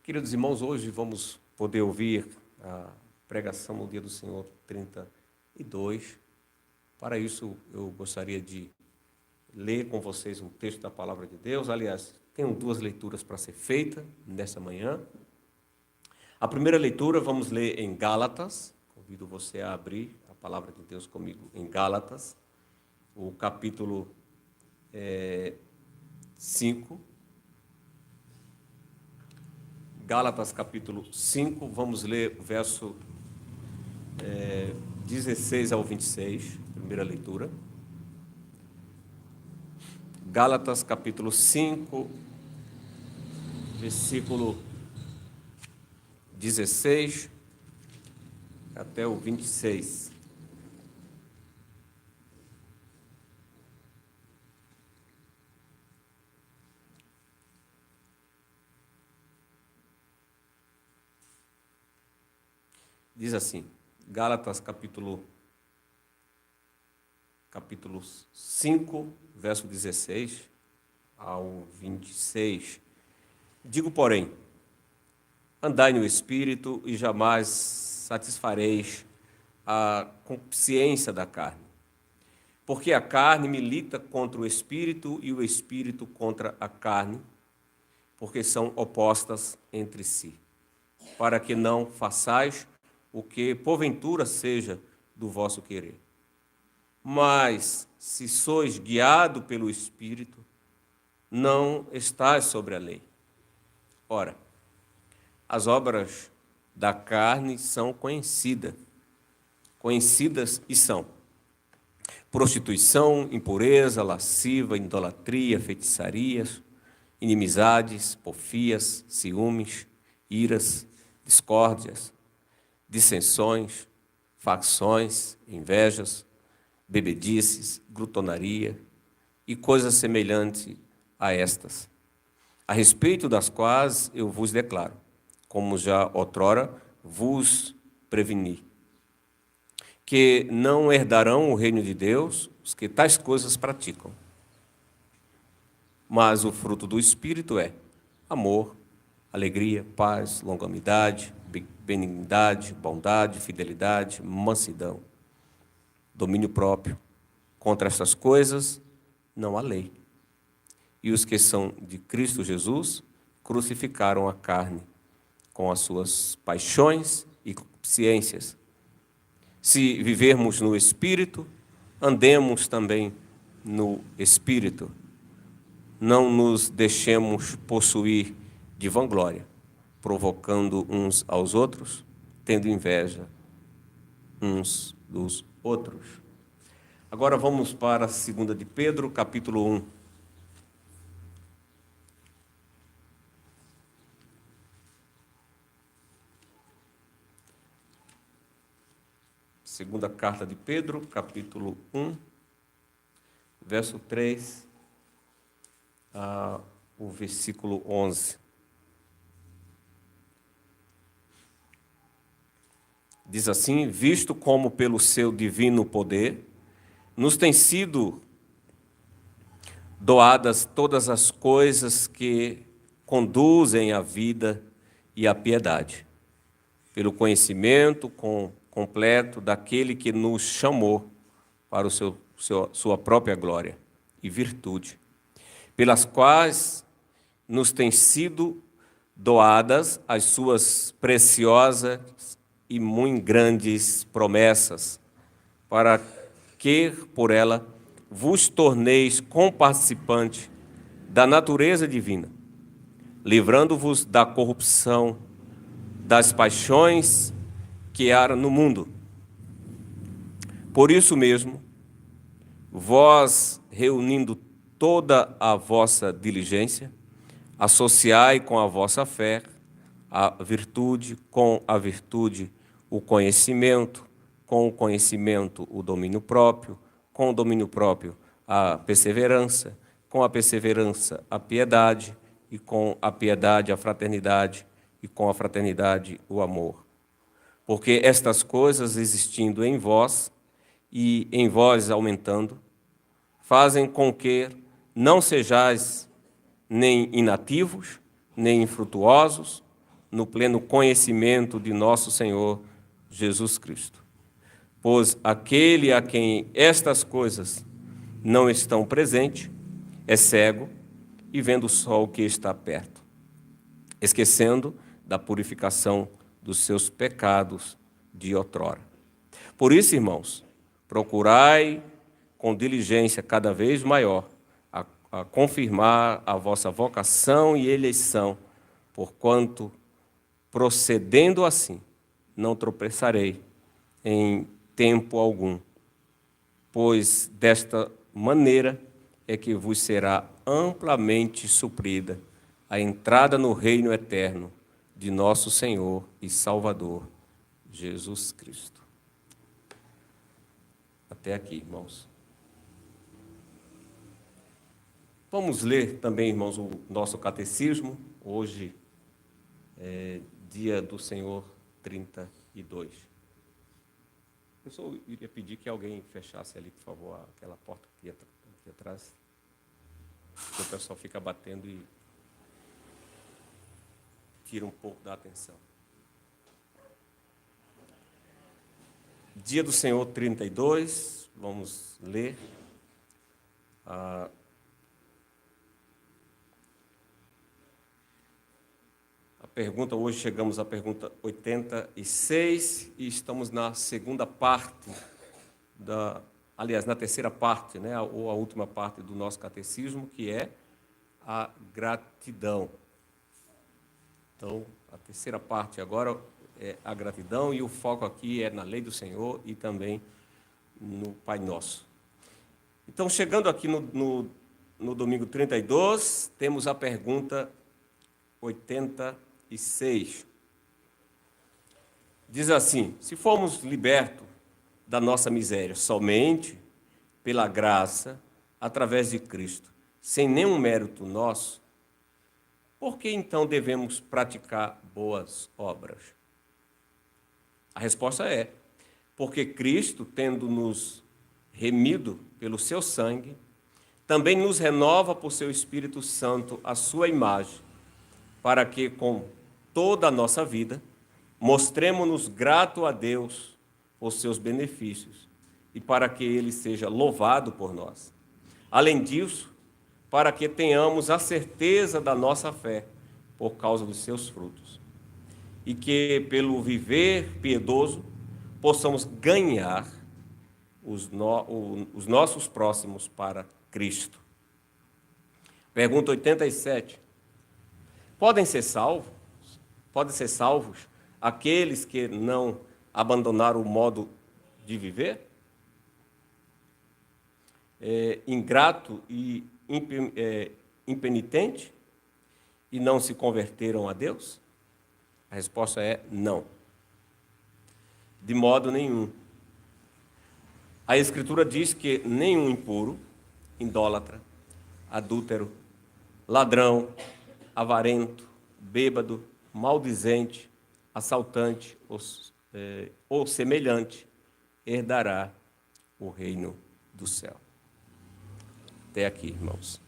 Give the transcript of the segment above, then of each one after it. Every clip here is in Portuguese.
Queridos irmãos, hoje vamos poder ouvir a pregação no Dia do Senhor 32. Para isso, eu gostaria de ler com vocês um texto da Palavra de Deus. Aliás, tenho duas leituras para ser feita nessa manhã. A primeira leitura vamos ler em Gálatas. Convido você a abrir a Palavra de Deus comigo em Gálatas, o capítulo 5. Gálatas capítulo 5, vamos ler o verso 16 ao 26, primeira leitura. Gálatas capítulo 5, versículo 16 até o 26. Diz assim, Gálatas capítulo 5, verso 16 ao 26. Digo, porém, andai no Espírito e jamais satisfareis a consciência da carne. Porque a carne milita contra o Espírito e o Espírito contra a carne, porque são opostas entre si, para que não façais o que porventura seja do vosso querer. Mas, se sois guiado pelo Espírito, não estáis sobre a lei. Ora, as obras da carne são conhecidas e são prostituição, impureza, lasciva, idolatria, feitiçarias, inimizades, porfias, ciúmes, iras, discórdias, dissensões, facções, invejas, bebedices, glutonaria e coisas semelhantes a estas, a respeito das quais eu vos declaro, como já outrora vos preveni, que não herdarão o reino de Deus os que tais coisas praticam. Mas o fruto do Espírito é amor, alegria, paz, longanimidade, benignidade, bondade, fidelidade, mansidão, domínio próprio. Contra estas coisas não há lei. E os que são de Cristo Jesus crucificaram a carne com as suas paixões e concupiscências. Se vivermos no Espírito, andemos também no Espírito. Não nos deixemos possuir de vanglória, provocando uns aos outros, tendo inveja uns dos outros. Agora vamos para a 2 de Pedro, capítulo 1. Segunda carta de Pedro, capítulo 1, verso 3 ao versículo 11. Diz assim: visto como pelo seu divino poder nos têm sido doadas todas as coisas que conduzem à vida e à piedade, pelo conhecimento completo daquele que nos chamou para sua própria glória e virtude, pelas quais nos têm sido doadas as suas preciosas e muito grandes promessas, para que, por ela, vos torneis comparticipantes da natureza divina, livrando-vos da corrupção das paixões que há no mundo. Por isso mesmo, vós, reunindo toda a vossa diligência, associai com a vossa fé a virtude, com a virtude o conhecimento, com o conhecimento o domínio próprio, com o domínio próprio a perseverança, com a perseverança a piedade, e com a piedade a fraternidade, e com a fraternidade o amor. Porque estas coisas existindo em vós, e em vós aumentando, fazem com que não sejais nem inativos, nem infrutuosos, no pleno conhecimento de nosso Senhor Jesus Cristo. Pois aquele a quem estas coisas não estão presentes é cego e vendo só o que está perto, esquecendo da purificação dos seus pecados de outrora. Por isso, irmãos, procurai com diligência cada vez maior a confirmar a vossa vocação e eleição, porquanto, procedendo assim, não tropeçarei em tempo algum, pois desta maneira é que vos será amplamente suprida a entrada no reino eterno de nosso Senhor e Salvador, Jesus Cristo. Até aqui, irmãos. Vamos ler também, irmãos, o nosso catecismo. Hoje é dia do Senhor 32. Eu só iria pedir que alguém fechasse ali, por favor, aquela porta aqui atrás. Porque o pessoal fica batendo e tira um pouco da atenção. Dia do Senhor 32, vamos ler. A pergunta, hoje chegamos à pergunta 86 e estamos na segunda parte, na terceira parte, né, ou a última parte do nosso catecismo, que é a gratidão. Então, a terceira parte agora é a gratidão e o foco aqui é na lei do Senhor e também no Pai Nosso. Então, chegando aqui no domingo 32, temos a pergunta 86. Diz assim: se formos libertos da nossa miséria somente pela graça, através de Cristo, sem nenhum mérito nosso, por que então devemos praticar boas obras? A resposta é: porque Cristo, tendo-nos remido pelo seu sangue, também nos renova por seu Espírito Santo a sua imagem, para que, com toda a nossa vida, mostremos-nos grato a Deus por seus benefícios e para que Ele seja louvado por nós. Além disso, para que tenhamos a certeza da nossa fé por causa dos seus frutos e que, pelo viver piedoso, possamos ganhar os nossos próximos para Cristo. Pergunta 87. Podem ser salvos aqueles que não abandonaram o modo de viver? Ingrato e impenitente e não se converteram a Deus? A resposta é não. De modo nenhum. A Escritura diz que nenhum impuro, idólatra, adúltero, ladrão, avarento, bêbado, maldizente, assaltante ou semelhante herdará o reino do céu. Até aqui, irmãos.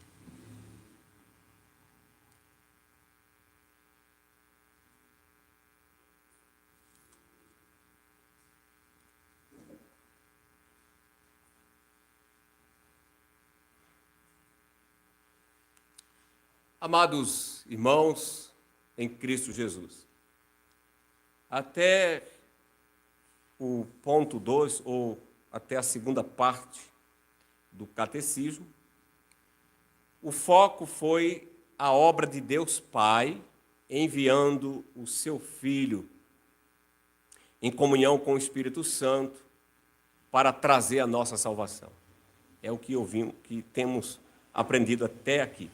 Amados irmãos em Cristo Jesus, até o ponto 2, ou até a segunda parte do catecismo, o foco foi a obra de Deus Pai, enviando o seu Filho em comunhão com o Espírito Santo para trazer a nossa salvação. É o que ouvimos, que temos aprendido até aqui.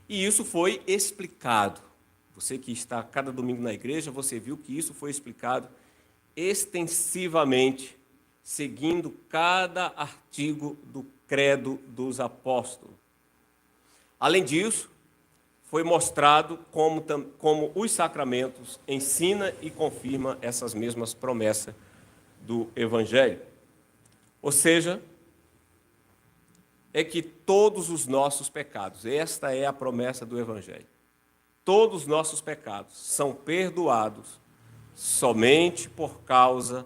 E isso foi explicado. Você que está cada domingo na igreja, você viu que isso foi explicado extensivamente, seguindo cada artigo do Credo dos Apóstolos. Além disso, foi mostrado como os sacramentos ensinam e confirmam essas mesmas promessas do Evangelho. Ou seja, é que todos os nossos pecados, esta é a promessa do Evangelho, todos os nossos pecados são perdoados somente por causa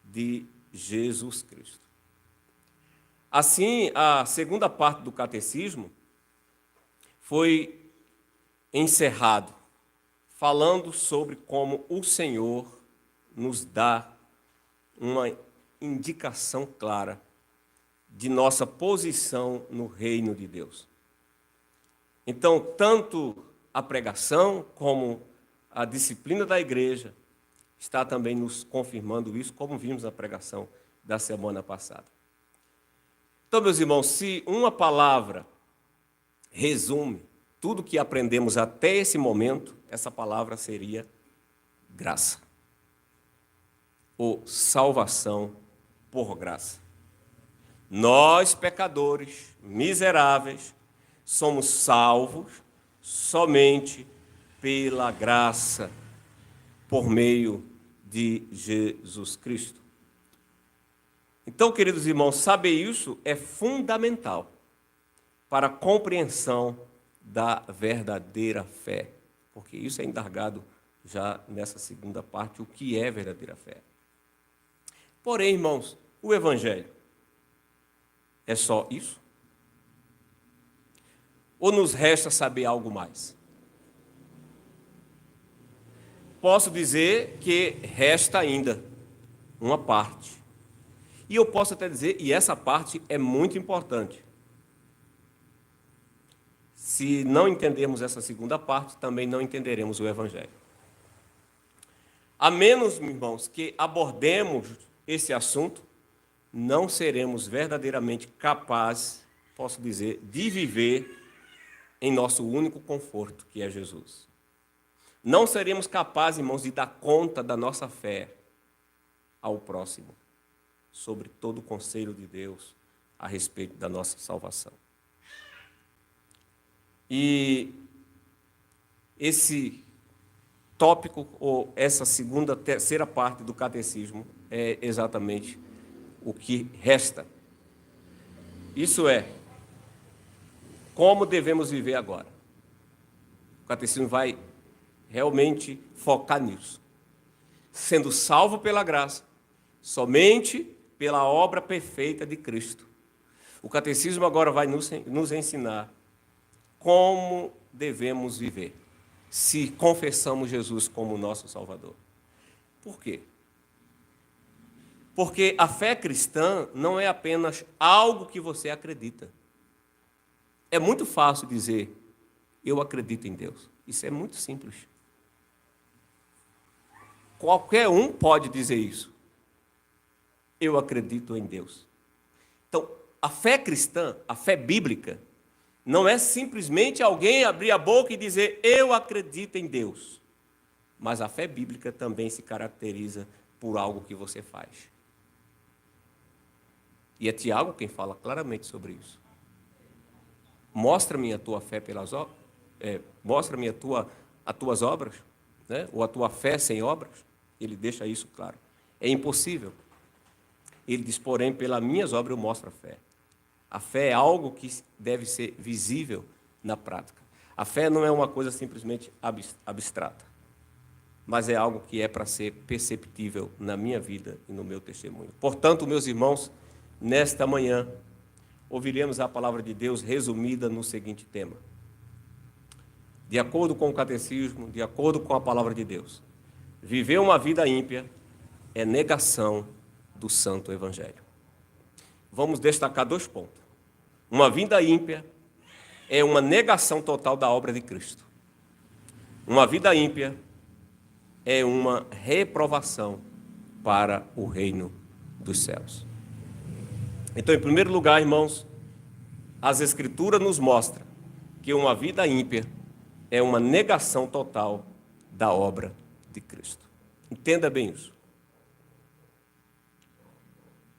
de Jesus Cristo. Assim, a segunda parte do catecismo foi encerrado, falando sobre como o Senhor nos dá uma indicação clara de nossa posição no reino de Deus. Então, tanto a pregação como a disciplina da igreja está também nos confirmando isso, como vimos na pregação da semana passada. Então, meus irmãos, se uma palavra resume tudo que aprendemos até esse momento, essa palavra seria graça, ou salvação por graça. Nós, pecadores, miseráveis, somos salvos somente pela graça, por meio de Jesus Cristo. Então, queridos irmãos, saber isso é fundamental para a compreensão da verdadeira fé, porque isso é indagado já nessa segunda parte, o que é verdadeira fé. Porém, irmãos, o Evangelho é só isso? Ou nos resta saber algo mais? Posso dizer que resta ainda uma parte. E eu posso até dizer, e essa parte é muito importante. Se não entendermos essa segunda parte, também não entenderemos o Evangelho. A menos, irmãos, que abordemos esse assunto, não seremos verdadeiramente capazes, posso dizer, de viver em nosso único conforto, que é Jesus. Não seremos capazes, irmãos, de dar conta da nossa fé ao próximo, sobre todo o conselho de Deus a respeito da nossa salvação. E esse tópico, ou essa terceira parte do catecismo, é exatamente o que resta. Isso é, como devemos viver agora. O catecismo vai realmente focar nisso. Sendo salvo pela graça, somente pela obra perfeita de Cristo. O catecismo agora vai nos ensinar como devemos viver, se confessamos Jesus como nosso Salvador. Por quê? Porque a fé cristã não é apenas algo que você acredita. É muito fácil dizer, eu acredito em Deus. Isso é muito simples. Qualquer um pode dizer isso. Eu acredito em Deus. Então, a fé cristã, a fé bíblica, não é simplesmente alguém abrir a boca e dizer, eu acredito em Deus. Mas a fé bíblica também se caracteriza por algo que você faz. E é Tiago quem fala claramente sobre isso. Mostra-me a tua fé pelas obras, mostra-me as tuas obras, né? Ou a tua fé sem obras. Ele deixa isso claro. É impossível. Ele diz, porém, pelas minhas obras eu mostro a fé. A fé é algo que deve ser visível na prática. A fé não é uma coisa simplesmente abstrata, mas é algo que é para ser perceptível na minha vida e no meu testemunho. Portanto, meus irmãos, nesta manhã, ouviremos a palavra de Deus resumida no seguinte tema. De acordo com o catecismo, de acordo com a palavra de Deus, viver uma vida ímpia é negação do Santo Evangelho. Vamos destacar 2 pontos. Uma vida ímpia é uma negação total da obra de Cristo. Uma vida ímpia é uma reprovação para o reino dos céus. Então, em primeiro lugar, irmãos, as Escrituras nos mostram que uma vida ímpia é uma negação total da obra de Cristo. Entenda bem isso.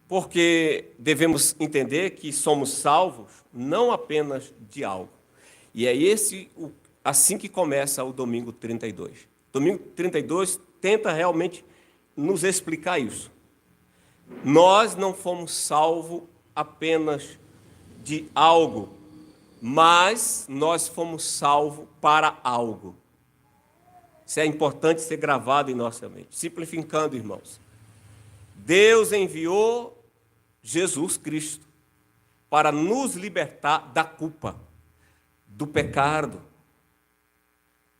Porque devemos entender que somos salvos não apenas de algo. E é assim que começa o domingo 32. Domingo 32 tenta realmente nos explicar isso. Nós não fomos salvos apenas de algo mas nós fomos salvos para algo. Isso é importante ser gravado em nossa mente. Simplificando, irmãos, Deus enviou Jesus Cristo para nos libertar da culpa, do pecado,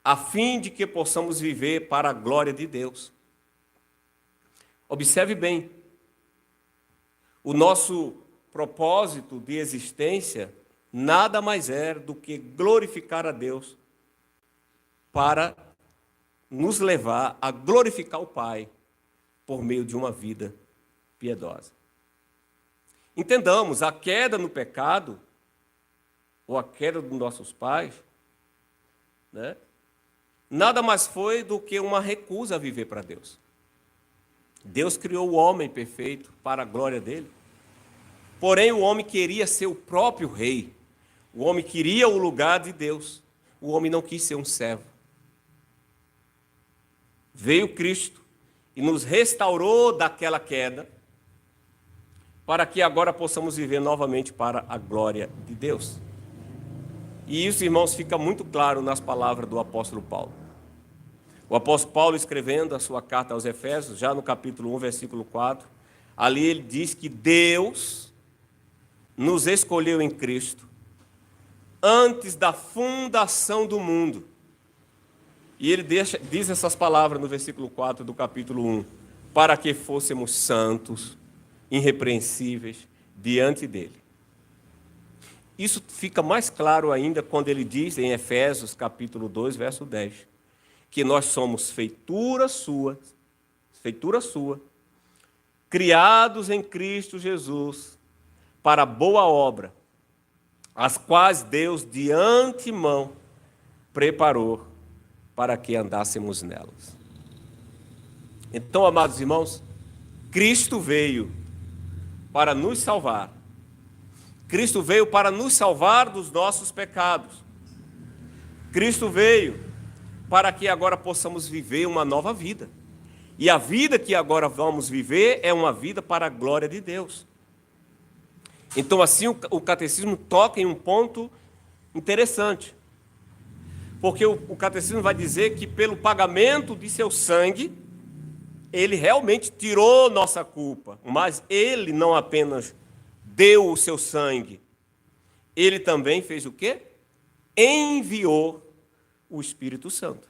a fim de que possamos viver para a glória de Deus. Observe bem, o nosso propósito de existência nada mais é do que glorificar a Deus para nos levar a glorificar o Pai por meio de uma vida piedosa. Entendamos, a queda no pecado, ou a queda dos nossos pais, né, nada mais foi do que uma recusa a viver para Deus. Deus criou o homem perfeito para a glória dele. Porém, o homem queria ser o próprio rei. O homem queria o lugar de Deus. O homem não quis ser um servo. Veio Cristo e nos restaurou daquela queda, para que agora possamos viver novamente para a glória de Deus. E isso, irmãos, fica muito claro nas palavras do apóstolo Paulo. O apóstolo Paulo, escrevendo a sua carta aos Efésios, já no capítulo 1, versículo 4, ali ele diz que Deus nos escolheu em Cristo antes da fundação do mundo. E ele diz essas palavras no versículo 4 do capítulo 1, para que fôssemos santos, irrepreensíveis diante dele. Isso fica mais claro ainda quando ele diz em Efésios capítulo 2, verso 10, que nós somos feitura sua, criados em Cristo Jesus, para boa obra, as quais Deus de antemão preparou para que andássemos nelas. Então, amados irmãos, Cristo veio para nos salvar. Cristo veio para nos salvar dos nossos pecados. Cristo veio para que agora possamos viver uma nova vida. E a vida que agora vamos viver é uma vida para a glória de Deus. Então, assim, o catecismo toca em um ponto interessante. Porque o catecismo vai dizer que pelo pagamento de seu sangue, ele realmente tirou nossa culpa. Mas ele não apenas deu o seu sangue, ele também fez o quê? Enviou o Espírito Santo.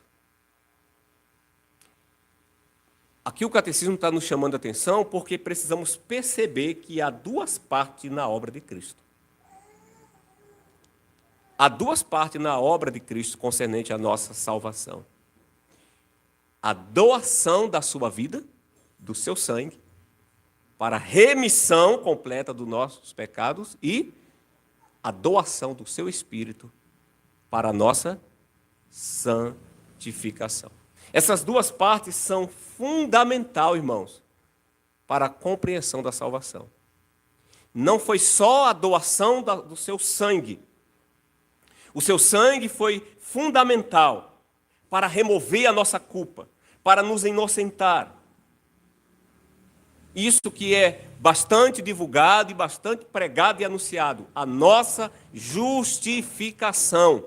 Aqui o catecismo está nos chamando a atenção porque precisamos perceber que há duas partes na obra de Cristo. Há duas partes na obra de Cristo concernente à nossa salvação. A doação da sua vida, do seu sangue, para a remissão completa dos nossos pecados e a doação do seu Espírito para a nossa santificação. Essas duas partes são fundamentais, irmãos, para a compreensão da salvação. Não foi só a doação do seu sangue. O seu sangue foi fundamental para remover a nossa culpa, para nos inocentar. Isso que é bastante divulgado e bastante pregado e anunciado. A nossa justificação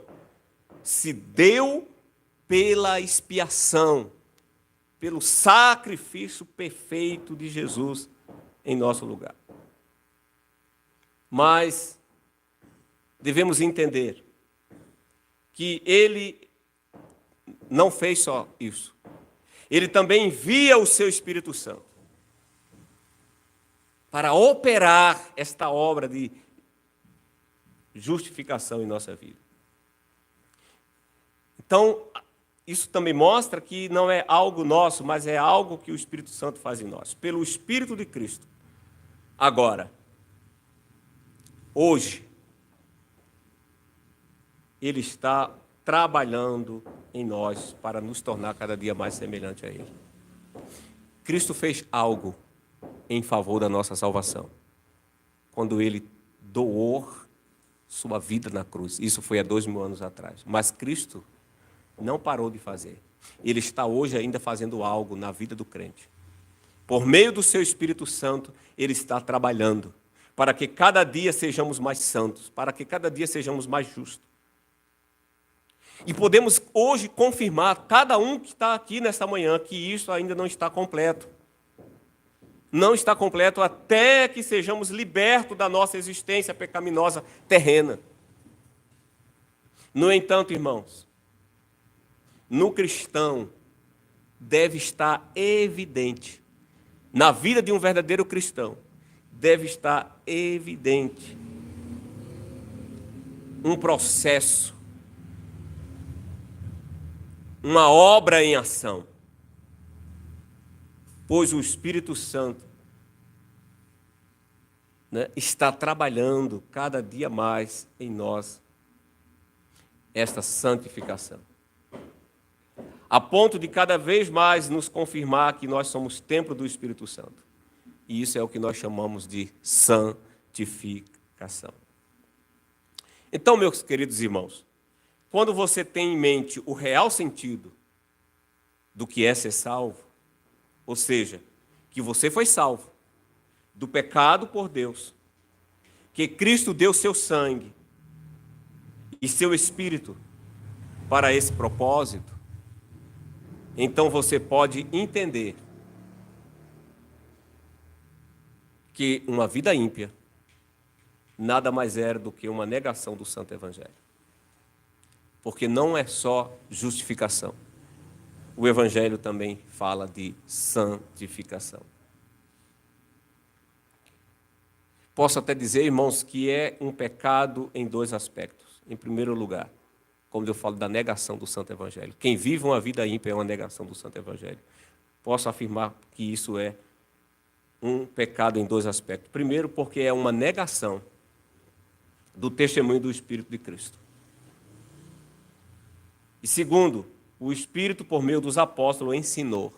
se deu pela expiação, pelo sacrifício perfeito de Jesus em nosso lugar. Mas devemos entender que ele não fez só isso. Ele também envia o seu Espírito Santo para operar esta obra de justificação em nossa vida. Então, isso também mostra que não é algo nosso, mas é algo que o Espírito Santo faz em nós, pelo Espírito de Cristo. Agora, hoje, Ele está trabalhando em nós para nos tornar cada dia mais semelhante a Ele. Cristo fez algo em favor da nossa salvação, quando Ele doou sua vida na cruz. Isso foi há 2000 anos atrás. Mas Cristo não parou de fazer. Ele está hoje ainda fazendo algo na vida do crente. Por meio do seu Espírito Santo, Ele está trabalhando para que cada dia sejamos mais santos, para que cada dia sejamos mais justos. E podemos hoje confirmar, cada um que está aqui nesta manhã, que isso ainda não está completo. Não está completo até que sejamos libertos da nossa existência pecaminosa terrena. No entanto, irmãos, no cristão deve estar evidente, na vida de um verdadeiro cristão, deve estar evidente um processo, uma obra em ação, pois o Espírito Santo, está trabalhando cada dia mais em nós esta santificação, a ponto de cada vez mais nos confirmar que nós somos templo do Espírito Santo. E isso é o que nós chamamos de santificação. Então, meus queridos irmãos, quando você tem em mente o real sentido do que é ser salvo, ou seja, que você foi salvo do pecado por Deus, que Cristo deu seu sangue e seu Espírito para esse propósito, então você pode entender que uma vida ímpia nada mais é do que uma negação do Santo Evangelho. Porque não é só justificação. O Evangelho também fala de santificação. Posso até dizer, irmãos, que é um pecado em dois aspectos. Em primeiro lugar, como eu falo da negação do Santo Evangelho. Quem vive uma vida ímpia é uma negação do Santo Evangelho. Posso afirmar que isso é um pecado em dois aspectos. Primeiro, porque é uma negação do testemunho do Espírito de Cristo. E segundo, o Espírito, por meio dos apóstolos, ensinou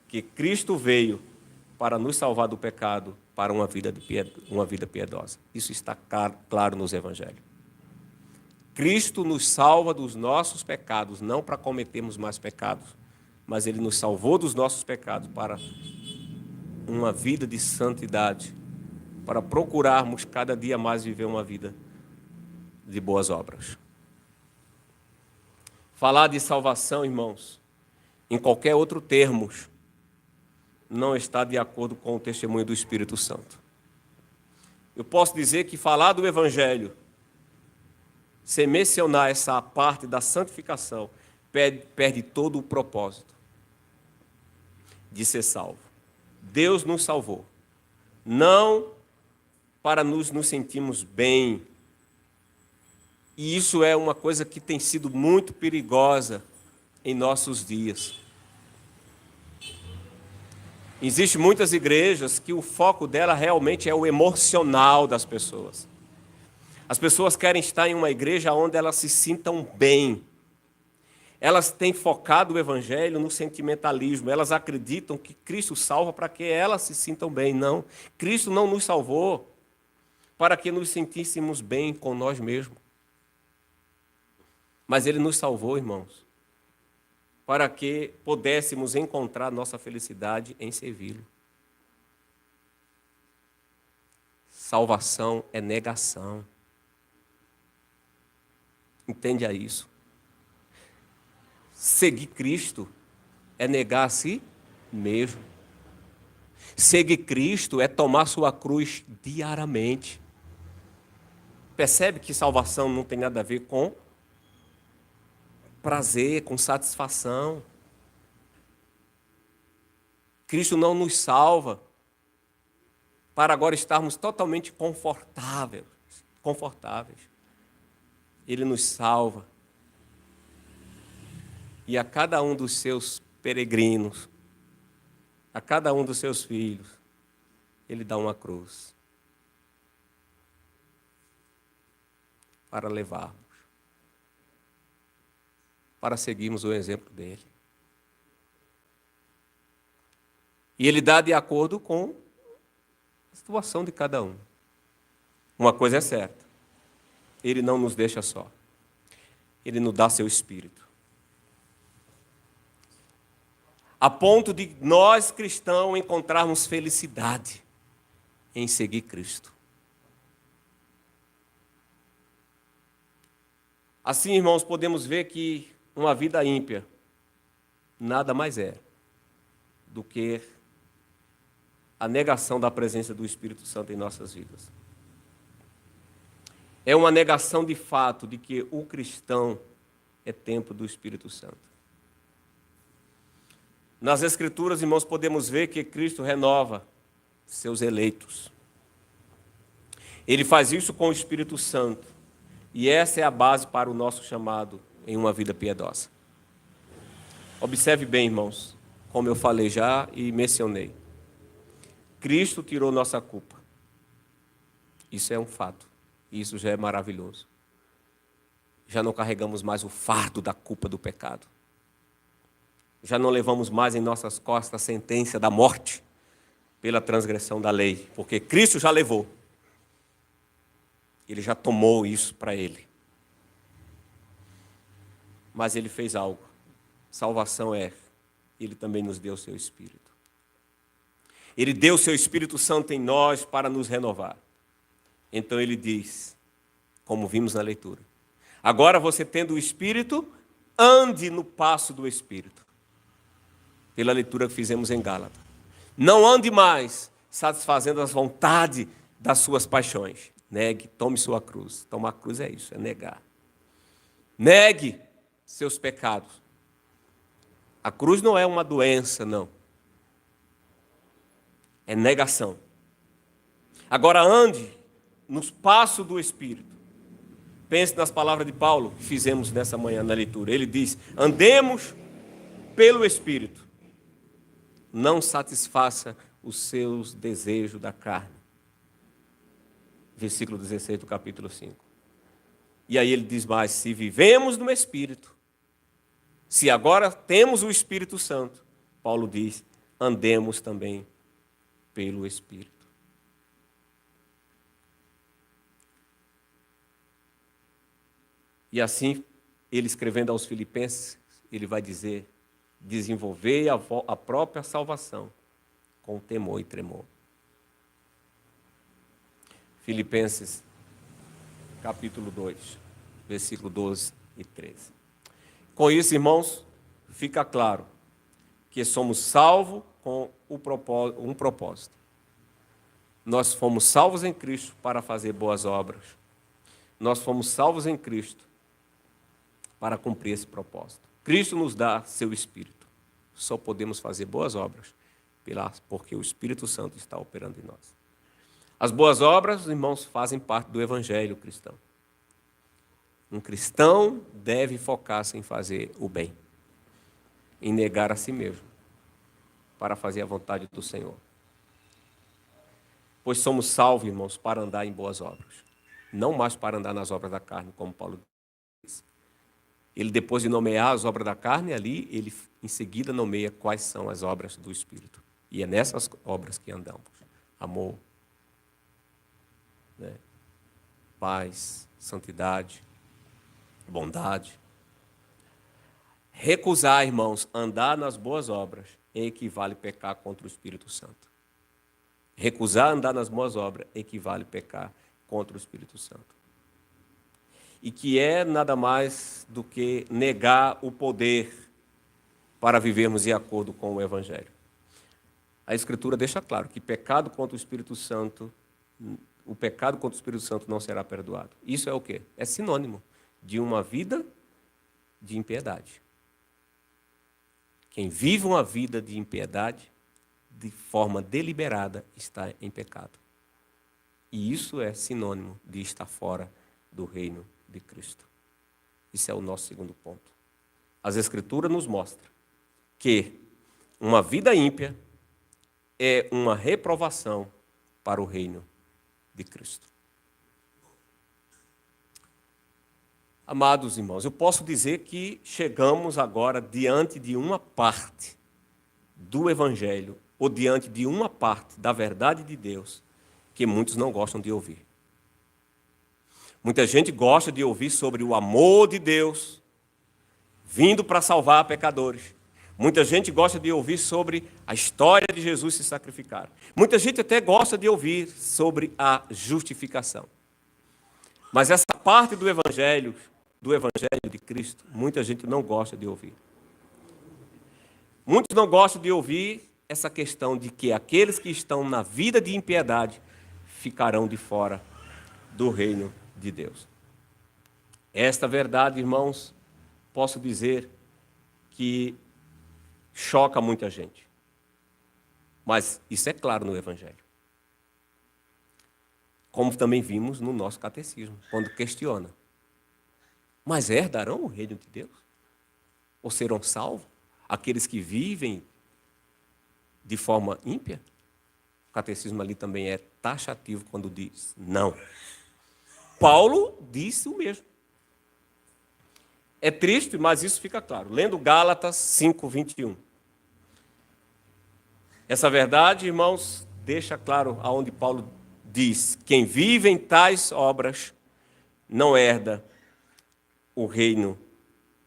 que Cristo veio para nos salvar do pecado, para uma vida piedosa. Isso está claro nos Evangelhos. Cristo nos salva dos nossos pecados, não para cometermos mais pecados, mas Ele nos salvou dos nossos pecados para uma vida de santidade, para procurarmos cada dia mais viver uma vida de boas obras. Falar de salvação, irmãos, em qualquer outro termo, não está de acordo com o testemunho do Espírito Santo. Eu posso dizer que falar do Evangelho, sem mencionar essa parte da santificação, perde todo o propósito de ser salvo. Deus nos salvou, não para nos sentirmos bem. E isso é uma coisa que tem sido muito perigosa em nossos dias. Existem muitas igrejas que o foco dela realmente é o emocional das pessoas. As pessoas querem estar em uma igreja onde elas se sintam bem. Elas têm focado o Evangelho no sentimentalismo. Elas acreditam que Cristo salva para que elas se sintam bem. Não, Cristo não nos salvou para que nos sentíssemos bem com nós mesmos. Mas Ele nos salvou, irmãos, para que pudéssemos encontrar nossa felicidade em servi-lo. Salvação é negação. Entende a isso? Seguir Cristo é negar a si mesmo. Seguir Cristo é tomar sua cruz diariamente. Percebe que salvação não tem nada a ver com prazer, com satisfação. Cristo não nos salva para agora estarmos totalmente confortáveis. Ele nos salva. E a cada um dos seus peregrinos, a cada um dos seus filhos, Ele dá uma cruz para levarmos, para seguirmos o exemplo dele. E Ele dá de acordo com a situação de cada um. Uma coisa é certa, Ele não nos deixa só. Ele nos dá seu Espírito. A ponto de nós, cristãos, encontrarmos felicidade em seguir Cristo. Assim, irmãos, podemos ver que uma vida ímpia nada mais é do que a negação da presença do Espírito Santo em nossas vidas. É uma negação de fato de que o cristão é templo do Espírito Santo. Nas Escrituras, irmãos, podemos ver que Cristo renova seus eleitos. Ele faz isso com o Espírito Santo. E essa é a base para o nosso chamado em uma vida piedosa. Observe bem, irmãos, como eu falei já e mencionei. Cristo tirou nossa culpa. Isso é um fato. Isso já é maravilhoso. Já não carregamos mais o fardo da culpa do pecado. Já não levamos mais em nossas costas a sentença da morte pela transgressão da lei, porque Cristo já levou. Ele já tomou isso para ele. Mas ele fez algo. Salvação é, ele também nos deu o seu Espírito. Ele deu o seu Espírito Santo em nós para nos renovar. Então ele diz, como vimos na leitura, agora você tendo o Espírito, ande no passo do Espírito. Pela leitura que fizemos em Gálatas. Não ande mais satisfazendo as vontades das suas paixões. Negue, tome sua cruz. Tomar a cruz é isso, é negar. Negue seus pecados. A cruz não é uma doença, não. É negação. Agora ande nos passos do Espírito. Pense nas palavras de Paulo que fizemos nessa manhã na leitura. Ele diz, andemos pelo Espírito. Não satisfaça os seus desejos da carne. Versículo 16 do capítulo 5. E aí ele diz mais, se vivemos no Espírito, se agora temos o Espírito Santo, Paulo diz, andemos também pelo Espírito. E assim, ele escrevendo aos Filipenses, ele vai dizer, desenvolvei a própria salvação com temor e tremor. Filipenses, capítulo 2, versículo 12 e 13. Com isso, irmãos, fica claro que somos salvos com um propósito. Nós fomos salvos em Cristo para fazer boas obras. Nós fomos salvos em Cristo para cumprir esse propósito. Cristo nos dá seu Espírito. Só podemos fazer boas obras porque o Espírito Santo está operando em nós. As boas obras, irmãos, fazem parte do Evangelho cristão. Um cristão deve focar-se em fazer o bem, em negar a si mesmo, para fazer a vontade do Senhor. Pois somos salvos, irmãos, para andar em boas obras, não mais para andar nas obras da carne, como Paulo disse. Ele, depois de nomear as obras da carne, ali, ele em seguida nomeia quais são as obras do Espírito. E é nessas obras que andamos. Amor, né? Paz, santidade, bondade. Recusar, irmãos, andar nas boas obras equivale a pecar contra o Espírito Santo. Recusar andar nas boas obras equivale a pecar contra o Espírito Santo. E que é nada mais do que negar o poder para vivermos de acordo com o Evangelho. A Escritura deixa claro que pecado contra o Espírito Santo, o pecado contra o Espírito Santo não será perdoado. Isso é o quê? É sinônimo de uma vida de impiedade. Quem vive uma vida de impiedade, de forma deliberada, está em pecado. E isso é sinônimo de estar fora do reino de Cristo. Isso é o nosso segundo ponto. As Escrituras nos mostram que uma vida ímpia é uma reprovação para o reino de Cristo. Amados irmãos, eu posso dizer que chegamos agora diante de uma parte do Evangelho, ou diante de uma parte da verdade de Deus, que muitos não gostam de ouvir. Muita gente gosta de ouvir sobre o amor de Deus, vindo para salvar pecadores. Muita gente gosta de ouvir sobre a história de Jesus se sacrificar. Muita gente até gosta de ouvir sobre a justificação. Mas essa parte do Evangelho do Evangelho de Cristo, muita gente não gosta de ouvir. Muitos não gostam de ouvir essa questão de que aqueles que estão na vida de impiedade ficarão de fora do reino de Deus. Esta verdade, irmãos, posso dizer que choca muita gente. Mas isso é claro no Evangelho. Como também vimos no nosso catecismo, quando questiona. Mas herdarão o reino de Deus? Ou serão salvos aqueles que vivem de forma ímpia? O catecismo ali também é taxativo quando diz não. Paulo disse o mesmo. É triste, mas isso fica claro. Lendo Gálatas 5:21. Essa verdade, irmãos, deixa claro aonde Paulo diz: quem vive em tais obras não herda o reino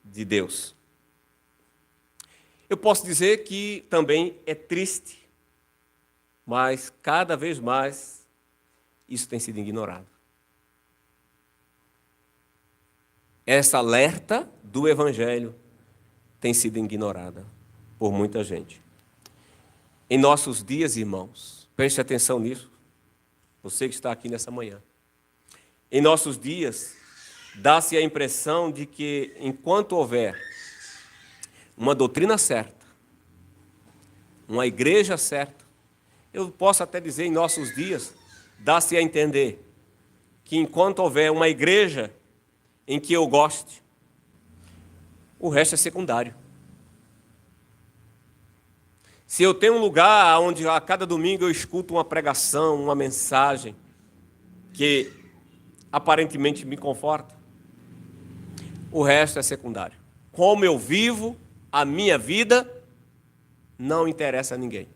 de Deus. Eu posso dizer que também é triste, mas cada vez mais isso tem sido ignorado. Essa alerta do Evangelho tem sido ignorada por muita gente. Em nossos dias, irmãos, preste atenção nisso, você que está aqui nessa manhã. Em nossos dias, dá-se a impressão de que enquanto houver uma doutrina certa, uma igreja certa, eu posso até dizer em nossos dias, dá-se a entender que enquanto houver uma igreja em que eu goste, o resto é secundário. Se eu tenho um lugar onde a cada domingo eu escuto uma pregação, uma mensagem que aparentemente me conforta, o resto é secundário. Como eu vivo a minha vida não interessa a ninguém.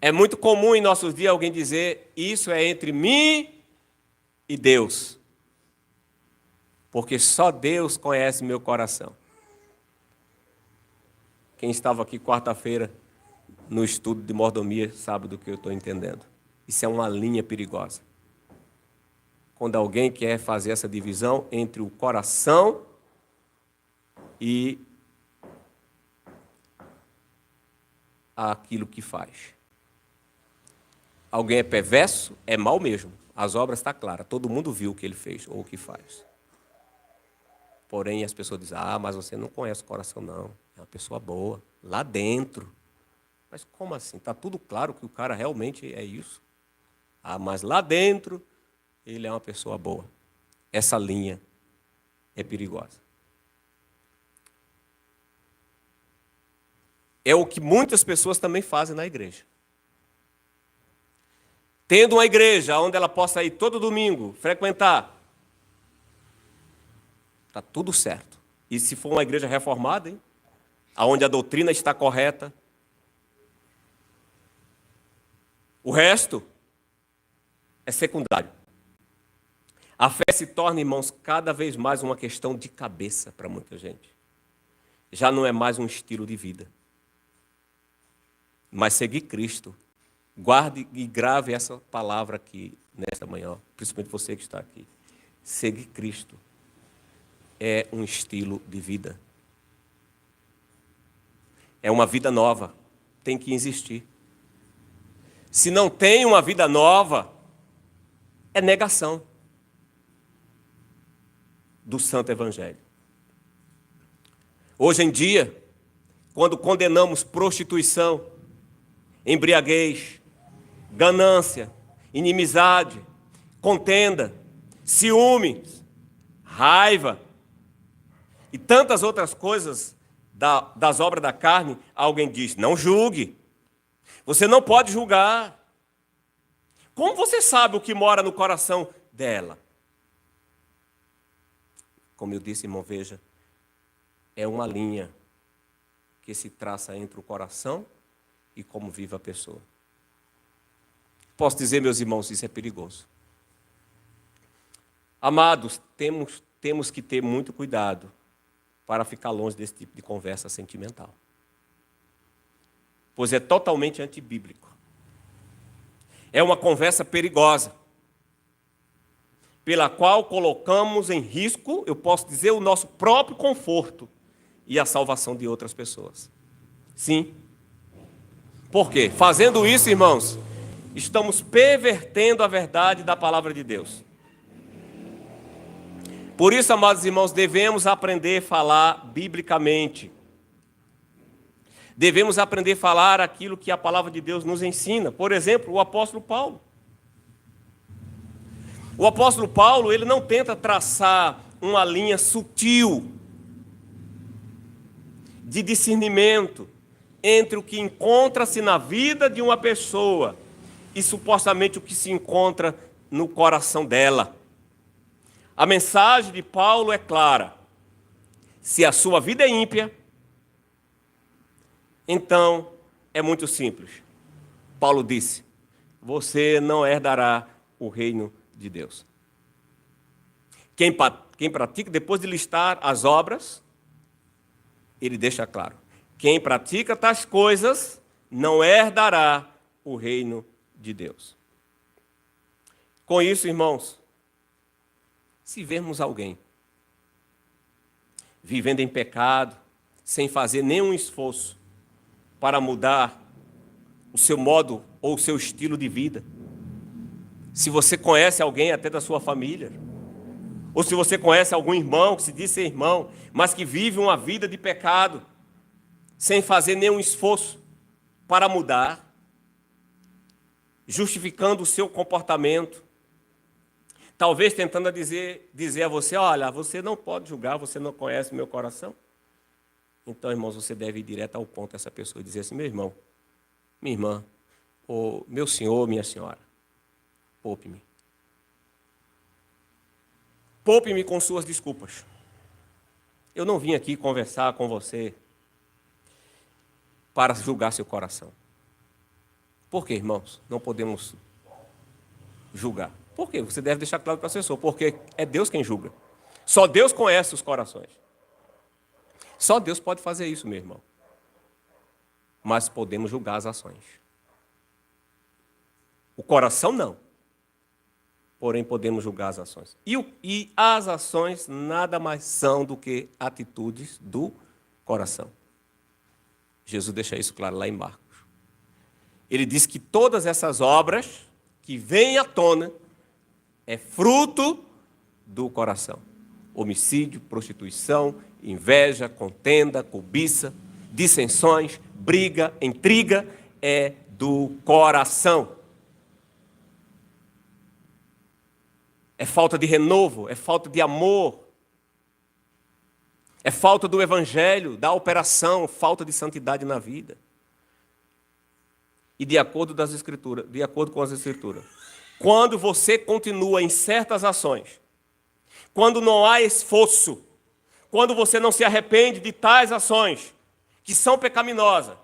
É muito comum em nossos dias alguém dizer: isso é entre mim e Deus, porque só Deus conhece meu coração. Quem estava aqui quarta-feira no estudo de mordomia sabe do que eu estou entendendo. Isso é uma linha perigosa. Quando alguém quer fazer essa divisão entre o coração e aquilo que faz. Alguém é perverso, é mal mesmo. As obras estão claras, todo mundo viu o que ele fez ou o que faz. Porém, as pessoas dizem: mas você não conhece o coração, não. É uma pessoa boa, lá dentro. Mas como assim? Está tudo claro que o cara realmente é isso. Mas lá dentro, ele é uma pessoa boa. Essa linha é perigosa. É o que muitas pessoas também fazem na igreja. Tendo uma igreja onde ela possa ir todo domingo, frequentar, está tudo certo. E se for uma igreja reformada, hein? Onde a doutrina está correta, o resto é secundário. A fé se torna, irmãos, cada vez mais uma questão de cabeça para muita gente. Já não é mais um estilo de vida. Mas seguir Cristo, guarde e grave essa palavra aqui nesta manhã, principalmente você que está aqui. Seguir Cristo é um estilo de vida. É uma vida nova, tem que existir. Se não tem uma vida nova, é negação do Santo Evangelho. Hoje em dia, quando condenamos prostituição, embriaguez, ganância, inimizade, contenda, ciúmes, raiva e tantas outras coisas das obras da carne, alguém diz: não julgue, você não pode julgar. Como você sabe o que mora no coração dela? Como eu disse, irmão, veja, é uma linha que se traça entre o coração e como vive a pessoa. Posso dizer, meus irmãos, isso é perigoso. Amados, temos que ter muito cuidado para ficar longe desse tipo de conversa sentimental. Pois é totalmente antibíblico. É uma conversa perigosa. pela qual colocamos em risco, eu posso dizer, o nosso próprio conforto e a salvação de outras pessoas. Sim. Por quê? Fazendo isso, irmãos, estamos pervertendo a verdade da palavra de Deus. Por isso, amados irmãos, devemos aprender a falar biblicamente. Devemos aprender a falar aquilo que a palavra de Deus nos ensina. Por exemplo, o apóstolo Paulo. O apóstolo Paulo, ele não tenta traçar uma linha sutil de discernimento entre o que encontra-se na vida de uma pessoa e supostamente o que se encontra no coração dela. A mensagem de Paulo é clara. Se a sua vida é ímpia, então é muito simples. Paulo disse: você não herdará o reino de Deus. Quem pratica, depois de listar as obras, ele deixa claro: quem pratica tais coisas não herdará o reino de Deus. Com isso, irmãos, se vermos alguém vivendo em pecado, sem fazer nenhum esforço para mudar o seu modo ou o seu estilo de vida, se você conhece alguém até da sua família, ou se você conhece algum irmão que se diz ser irmão, mas que vive uma vida de pecado, sem fazer nenhum esforço para mudar, justificando o seu comportamento, talvez tentando dizer a você: olha, você não pode julgar, você não conhece o meu coração. Então, irmãos, você deve ir direto ao ponto a essa pessoa e dizer assim: meu irmão, minha irmã, ou meu senhor, minha senhora, poupe-me. Poupe-me com suas desculpas. Eu não vim aqui conversar com você para julgar seu coração. Por que, irmãos, não podemos julgar? Por quê? Você deve deixar claro para a pessoa, porque é Deus quem julga. Só Deus conhece os corações. Só Deus pode fazer isso, meu irmão. Mas podemos julgar as ações. O coração não. Porém, podemos julgar as ações. E as ações nada mais são do que atitudes do coração. Jesus deixa isso claro lá em Marcos. Ele diz que todas essas obras que vêm à tona é fruto do coração. Homicídio, prostituição, inveja, contenda, cobiça, dissensões, briga, intriga, é do coração. É falta de renovo, é falta de amor, é falta do evangelho, da operação, falta de santidade na vida. E de acordo com as Escrituras, quando você continua em certas ações, quando não há esforço, quando você não se arrepende de tais ações, que são pecaminosas,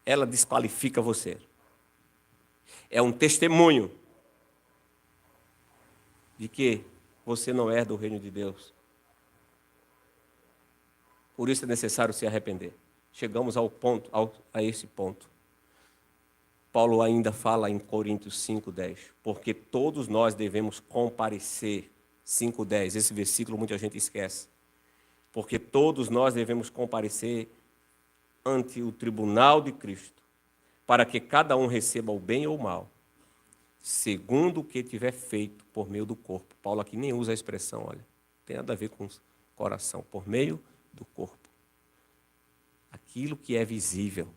ela desqualifica você. É um testemunho de que você não herda o reino de Deus. Por isso é necessário se arrepender. Chegamos a esse ponto. Paulo ainda fala em Coríntios 5:10, porque todos nós devemos comparecer. 5:10, esse versículo muita gente esquece. Porque todos nós devemos comparecer ante o tribunal de Cristo, para que cada um receba o bem ou o mal, segundo o que tiver feito por meio do corpo. Paulo aqui nem usa a expressão, olha, tem nada a ver com o coração, por meio do corpo. Aquilo que é visível,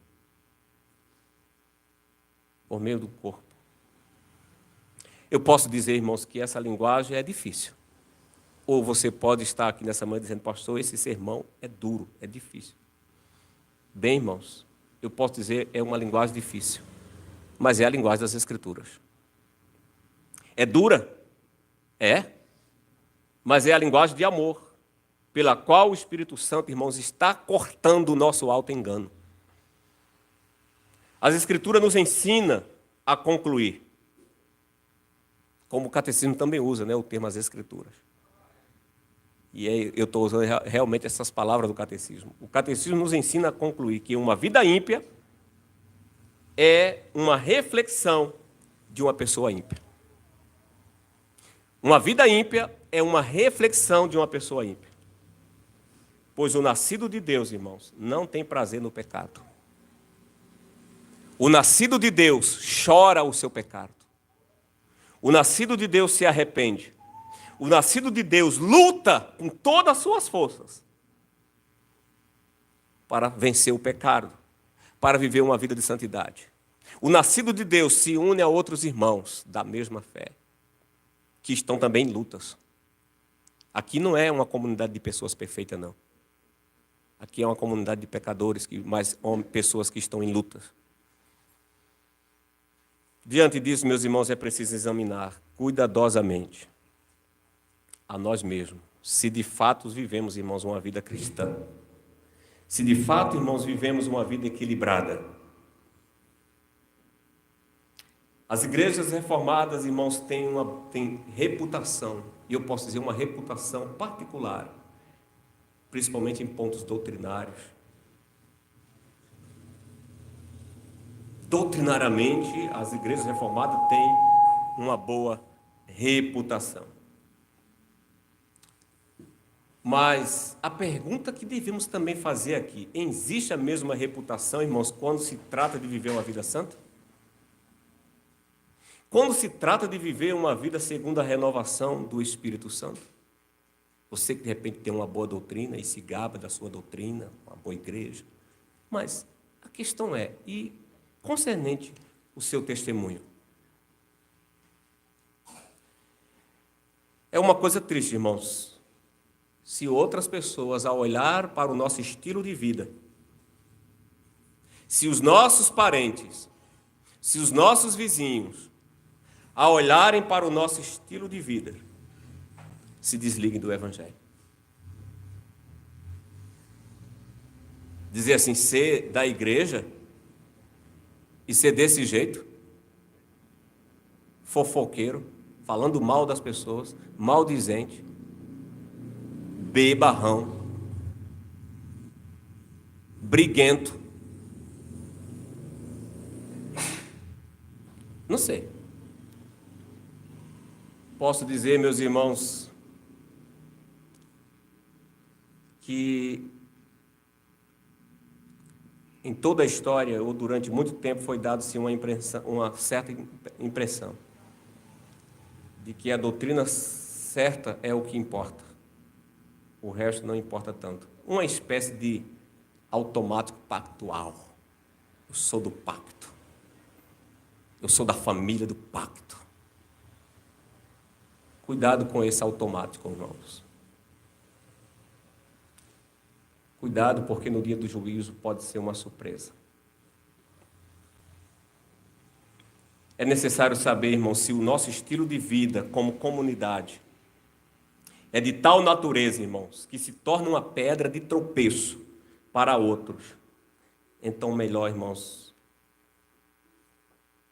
por meio do corpo. Eu posso dizer, irmãos, que essa linguagem é difícil. Ou você pode estar aqui nessa manhã dizendo: pastor, esse sermão é duro, é difícil. Bem, irmãos, eu posso dizer, é uma linguagem difícil, mas é a linguagem das Escrituras. É dura? É. Mas é a linguagem de amor, pela qual o Espírito Santo, irmãos, está cortando o nosso auto-engano. As Escrituras nos ensinam a concluir, como o catecismo também usa, né, o termo as Escrituras. E eu estou usando realmente essas palavras do catecismo. O catecismo nos ensina a concluir que uma vida ímpia é uma reflexão de uma pessoa ímpia. Uma vida ímpia é uma reflexão de uma pessoa ímpia. Pois o nascido de Deus, irmãos, não tem prazer no pecado. O nascido de Deus chora o seu pecado. O nascido de Deus se arrepende. O nascido de Deus luta com todas as suas forças para vencer o pecado, para viver uma vida de santidade. O nascido de Deus se une a outros irmãos da mesma fé, que estão também em lutas. Aqui não é uma comunidade de pessoas perfeitas, não. Aqui é uma comunidade de pecadores, mas pessoas que estão em lutas. Diante disso, meus irmãos, é preciso examinar cuidadosamente a nós mesmos, se de fato vivemos, irmãos, uma vida cristã. Se de fato, irmãos, vivemos uma vida equilibrada. As igrejas reformadas, irmãos, têm reputação, e eu posso dizer uma reputação particular, principalmente em pontos doutrinários. Doutrinariamente, as igrejas reformadas têm uma boa reputação. Mas a pergunta que devemos também fazer aqui: existe a mesma reputação, irmãos, quando se trata de viver uma vida santa? Quando se trata de viver uma vida segundo a renovação do Espírito Santo? Você que de repente tem uma boa doutrina e se gaba da sua doutrina, uma boa igreja. Mas a questão é, e concernente o seu testemunho? É uma coisa triste, irmãos, se outras pessoas, ao olhar para o nosso estilo de vida, se os nossos parentes, se os nossos vizinhos, ao olharem para o nosso estilo de vida, se desliguem do Evangelho. Dizer assim, ser da igreja e ser desse jeito, fofoqueiro, falando mal das pessoas, maldizente, bebarrão, briguento. Não sei. Posso dizer, meus irmãos, que em toda a história, ou durante muito tempo, foi dado-se uma certa impressão de que a doutrina certa é o que importa. O resto não importa tanto. Uma espécie de automático pactual. Eu sou do pacto. Eu sou da família do pacto. Cuidado com esse automático, irmãos. Cuidado, porque no dia do juízo pode ser uma surpresa. É necessário saber, irmãos, se o nosso estilo de vida como comunidade é de tal natureza, irmãos, que se torna uma pedra de tropeço para outros. Então, melhor, irmãos,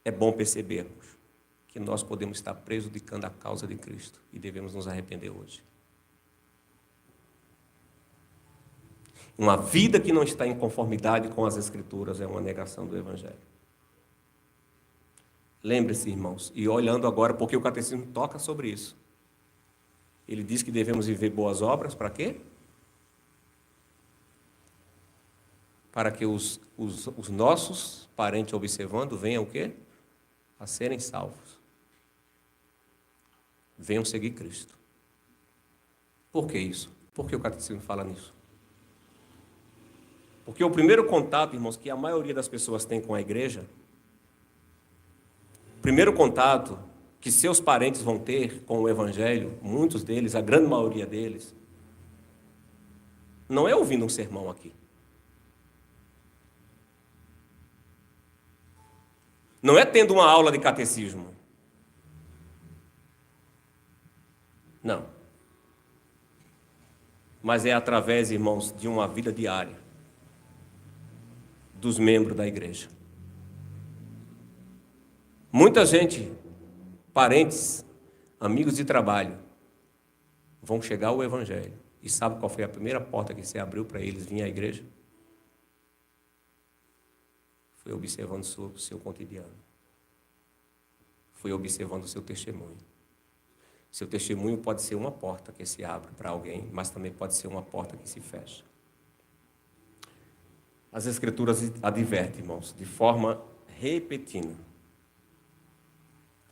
é bom percebermos que nós podemos estar prejudicando a causa de Cristo e devemos nos arrepender hoje. Uma vida que não está em conformidade com as Escrituras é uma negação do Evangelho. Lembre-se, irmãos, e olhando agora, porque o Catecismo toca sobre isso. Ele diz que devemos viver boas obras, para quê? Para que os nossos parentes observando venham o quê? A serem salvos. Venham seguir Cristo. Por que isso? Por que o Catecismo fala nisso? Porque o primeiro contato, irmãos, que a maioria das pessoas tem com a igreja, o primeiro contato que seus parentes vão ter com o Evangelho, muitos deles, a grande maioria deles, não é ouvindo um sermão aqui. Não é tendo uma aula de catecismo. Não. Mas é através, irmãos, de uma vida diária dos membros da igreja. Muita gente, parentes, amigos de trabalho, vão chegar ao Evangelho. E sabe qual foi a primeira porta que se abriu para eles vir à igreja? Foi observando o seu cotidiano. Foi observando o seu testemunho. Seu testemunho pode ser uma porta que se abre para alguém, mas também pode ser uma porta que se fecha. As Escrituras advertem, irmãos, de forma repetida,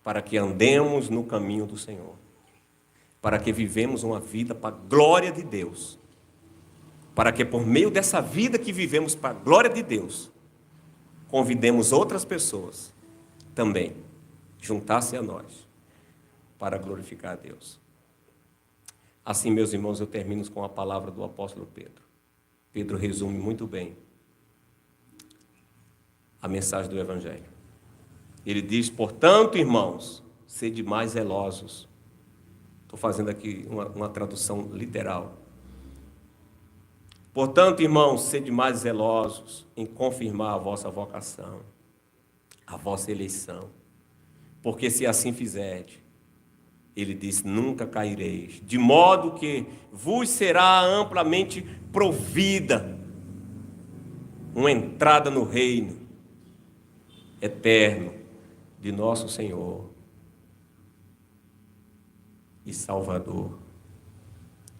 para que andemos no caminho do Senhor, para que vivemos uma vida para a glória de Deus, para que por meio dessa vida que vivemos para a glória de Deus, convidemos outras pessoas também, juntar-se a nós, para glorificar a Deus. Assim, meus irmãos, eu termino com a palavra do apóstolo Pedro. Pedro resume muito bem a mensagem do Evangelho. Ele diz: portanto, irmãos, sede mais zelosos. Estou fazendo aqui uma tradução literal. Portanto, irmãos, sede mais zelosos em confirmar a vossa vocação, a vossa eleição. Porque se assim fizerdes, ele diz, nunca caireis, de modo que vos será amplamente provida uma entrada no reino eterno de nosso Senhor e Salvador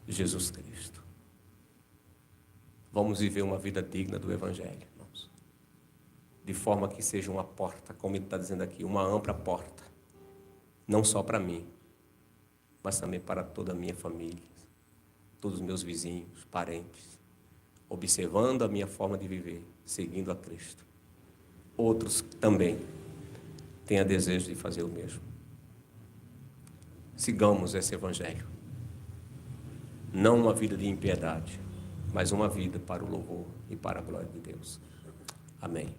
Jesus Cristo. Vamos viver uma vida digna do Evangelho, irmãos, de forma que seja uma porta, como ele está dizendo aqui, uma ampla porta, não só para mim, mas também para toda a minha família, todos os meus vizinhos, parentes, observando a minha forma de viver, seguindo a Cristo. Outros também tenham desejo de fazer o mesmo. Sigamos esse Evangelho. Não uma vida de impiedade, mas uma vida para o louvor e para a glória de Deus. Amém.